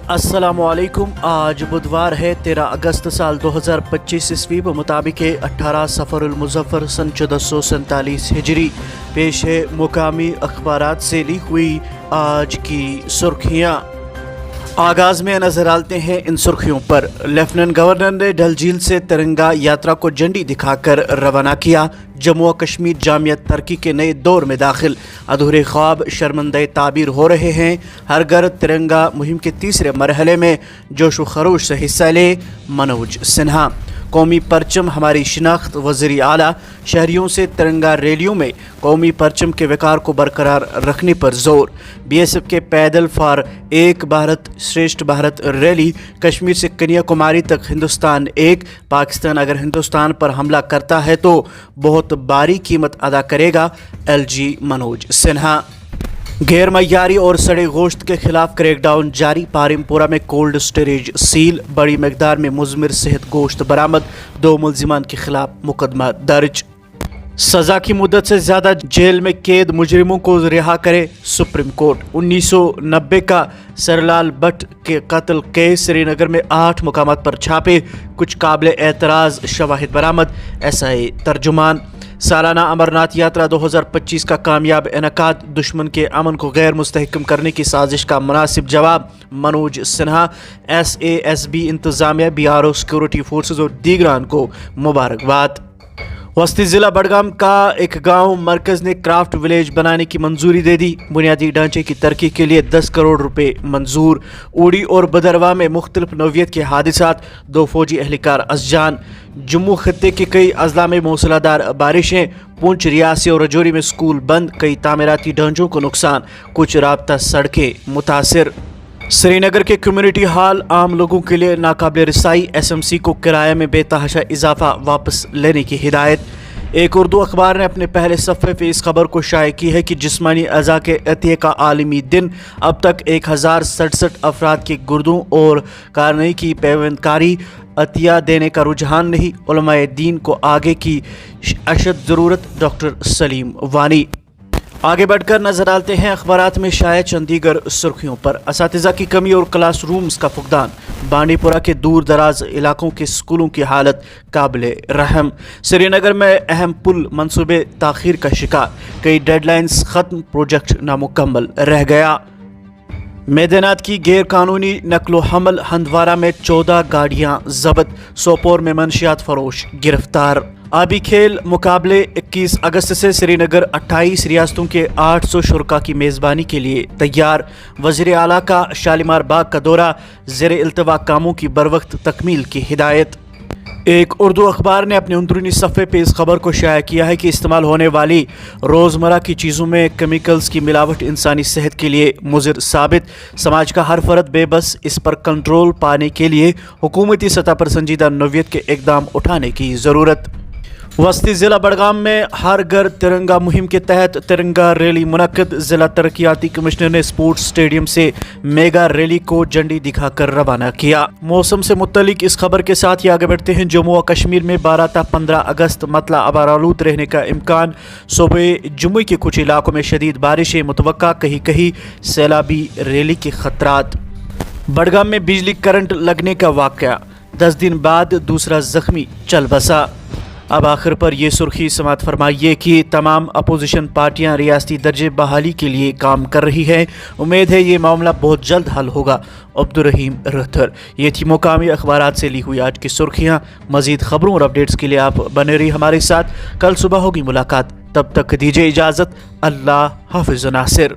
अस्सलामुअलैकुम। आज बुधवार है 13 अगस्त साल 2025 ईस्वी व मुताबिक 18 सफ़रुल मुज़फ़्फ़र सन 1447 हिजरी। पेश है मुकामी अखबारात से ली हुई आज की सुर्खियाँ। आगाज़ में नजर डालते हैं इन सुर्खियों पर। लेफ्टिनेंट गवर्नर ने डल झील से तिरंगा यात्रा को झंडी दिखाकर रवाना किया। जम्मू और कश्मीर जामियत तरक्की के नए दौर में दाखिल। अधूरे ख्वाब शर्मंदे ताबीर हो रहे हैं। हर घर तिरंगा मुहिम के तीसरे मरहले में जोश व खरोश से हिस्सा ले मनोज सिन्हा। कौमी परचम हमारी शिनाख्त। वज़ीर आला शहरियों से तिरंगा रैलियों में कौमी परचम के वक़ार को बरकरार रखने पर जोर। BSF के पैदल फॉर एक भारत श्रेष्ठ भारत रैली। कश्मीर से कन्याकुमारी तक हिंदुस्तान एक। पाकिस्तान अगर हिंदुस्तान पर हमला करता है तो बहुत भारी कीमत अदा करेगा। LG मनोज सिन्हा। गैर मयारी और सड़े गोश्त के खिलाफ क्रैकडाउन जारी। पारिमपुरा में कोल्ड स्टोरेज सील। बड़ी मकदार में मुज़मिर सेहत गोश्त बरामद। 2 मुल्जिमान के खिलाफ मुकदमा दर्ज। सज़ा की मुद्दत से ज़्यादा जेल में कैद मुजरिमों को रिहा करे सुप्रीम कोर्ट। 1990 का सरलाल भट्ट के कत्ल केस। श्रीनगर में 8 मुकामात पर छापे। कुछ काबिल एतराज़ शवाहिद बरामद। SI तर्जुमान। सालाना अमरनाथ यात्रा 2025 का कामयाब इनकाद। दुश्मन के अमन को गैर मुस्तहकम करने की साजिश का मुनासिब जवाब। मनोज सिन्हा। SASB इंतजामिया, BRO सिक्योरिटी फोर्सेज और दीगरान को मुबारकबाद। वस्ती ज़िला बडगाम का एक गांव मरकज़ ने क्राफ्ट विलेज बनाने की मंजूरी दे दी। बुनियादी ढांचे की तरक्की के लिए 10 करोड़ रुपए मंजूर। उड़ी और बदरवा में मुख्तलिफ नौइयत के हादिसात। 2 फौजी एहलकार असजान। जम्मू खत्ते के कई अजला में मूसलाधार बारिशें। पुंछ, रियासी और रजौरी में स्कूल बंद। कई तामीराती ढांचों को नुकसान। कुछ राब्ता सड़कें मुतासिर। श्रीनगर के कम्युनिटी हॉल आम लोगों के लिए नाकाबिल रसाई। SMC को किराए में बेतहाशा इजाफा वापस लेने की हिदायत। एक उर्दू अखबार ने अपने पहले सफ़े पे इस खबर को शाये की है कि जिस्मानी अज़ा के अतिये का आलमी दिन। अब तक 1067 अफराद के गुर्दों और कारनई की पैवंदकारी। अतिया देने का रुझान नहीं, उलमाए दीन को आगे की अशद ज़रूरत। डॉक्टर सलीम वानी। आगे बढ़कर नजर डालते हैं अखबारात में शाया चंद दीगर सुर्खियों पर। असातिज़ा की कमी और क्लास रूम्स का फुकदान। बांडीपुरा के दूर दराज इलाकों के स्कूलों की हालत काबिल रहम। श्रीनगर में अहम पुल मंसूबे ताखीर का शिकार। कई डेडलाइंस खत्म, प्रोजेक्ट नामुकम्मल रह गया। मैदानात की गैर कानूनी नकलो हमल। हंदवारा में 14 गाड़ियां जब्त। सोपोर में मंशियात फरोश गिरफ्तार। आबी खेल मुकाबले 21 अगस्त से। श्रीनगर 28 रियासतों के 800 शुरका की मेज़बानी के लिए तैयार। वज़ीर आला का शालीमार बाग का दौरा। ज़ेरे इल्तवा कामों की बरवक्त तकमील की हिदायत। एक उर्दू अखबार ने अपने अंदरूनी सफ़े पे इस खबर को शाया किया है कि इस्तेमाल होने वाली रोज़मर्रा की चीज़ों में केमिकल्स की मिलावट इंसानी सेहत के लिए मुज़िर साबित। समाज का हर फर्द बेबस। इस पर कंट्रोल पाने के लिए हुकूमती सतह पर संजीदा नौइयत के इक़दाम उठाने की ज़रूरत। वस्ती ज़िला बडगाम में हर घर तिरंगा मुहिम के तहत तिरंगा रैली मुनक्किद। ज़िला तरक्याती कमिश्नर ने स्पोर्ट्स स्टेडियम से मेगा रैली को झंडी दिखाकर रवाना किया। मौसम से मुत्तलिक इस खबर के साथ ही आगे बढ़ते हैं। जम्मू और कश्मीर में 12 ta 15 अगस्त मतला अबारालूद रहने का इम्कान। सुबह जम्मू के कुछ इलाकों में शदीद बारिशें मुतवक्का। कहीं कहीं सैलाबी रैली के खतरात। बडगाम में बिजली करंट लगने का वाक़या। 10 दिन बाद दूसरा जख्मी चल बसा। अब आखिर पर यह सुर्खी समात फरमाइए कि तमाम अपोजिशन पार्टियां रियासती दर्जे बहाली के लिए काम कर रही है। उम्मीद है ये मामला बहुत जल्द हल होगा। अब्दुर्रहीम रहतर। ये थी मुकामी अखबारात से ली हुई आज की सुर्खियाँ। मज़ीद खबरों और अपडेट्स के लिए आप बने रहिए हमारे साथ। कल सुबह होगी मुलाकात, तब तक दीजिए इजाज़त। अल्लाह हाफ़िज़ नासिर।